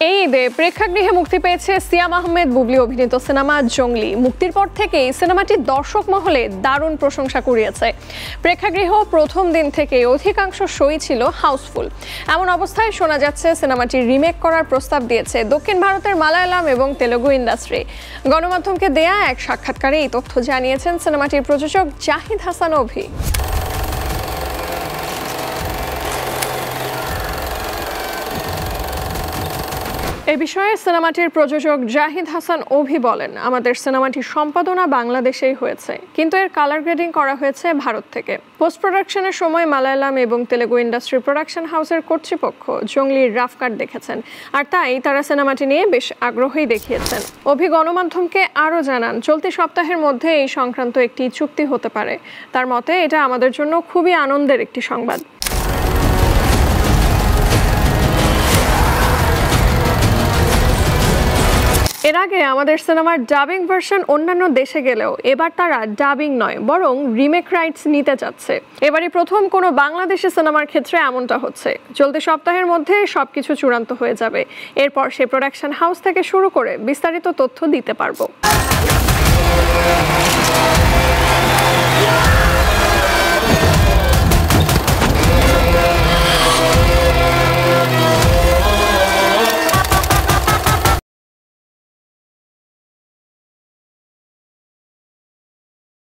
এই ঈদে প্রেক্ষাগৃহে মুক্তি পেয়েছে সিয়াম আহমেদ বুবলি অভিনীত সিনেমা জঙ্গলি। মুক্তির পর থেকেই সিনেমাটি দর্শক মহলে দারুণ প্রশংসা কুড়িয়েছে। প্রেক্ষাগৃহ প্রথম দিন থেকে অধিকাংশ শোই ছিল হাউসফুল। এমন অবস্থায় শোনা যাচ্ছে সিনেমাটি রিমেক করার প্রস্তাব দিয়েছে দক্ষিণ ভারতের মালায়ালাম এবং তেলুগু ইন্ডাস্ট্রি। গণমাধ্যমকে দেয়া এক সাক্ষাৎকারে এই তথ্য জানিয়েছেন সিনেমাটির প্রযোজক জাহিদ হাসান অভি। এই বিষয়ে সিনেমাটির প্রযোজক জাহিদ হাসান অভি বলেন, আমাদের সিনেমাটির সম্পাদনা বাংলাদেশেই হয়েছে, কিন্তু এর কালার গ্রেডিং করা হয়েছে ভারত থেকে। পোস্ট প্রোডাকশনের সময় মালায়ালাম এবং তেলুগু ইন্ডাস্ট্রি প্রোডাকশন হাউসের কর্তৃপক্ষ জঙ্গলির রাফ কাট দেখেছেন, আর তাই তারা সিনেমাটি নিয়ে বেশ আগ্রহী দেখিয়েছেন। অভি গণমাধ্যমকে আরও জানান, চলতি সপ্তাহের মধ্যে এই সংক্রান্ত একটি চুক্তি হতে পারে। তার মতে এটা আমাদের জন্য খুবই আনন্দের একটি সংবাদ। এর আগে আমাদের সিনেমার ডাবিং ভার্সন অন্যান্য দেশে গেলেও এবার তারা ডাবিং নয় বরং রিমেক রাইটস নিতে চাচ্ছে। এবারই প্রথম কোনো বাংলাদেশি সিনেমার ক্ষেত্রে এমনটা হচ্ছে। চলতি সপ্তাহের মধ্যে সবকিছু চূড়ান্ত হয়ে যাবে। এরপর সে প্রোডাকশন হাউস থেকে শুরু করে বিস্তারিত তথ্য দিতে পারবো।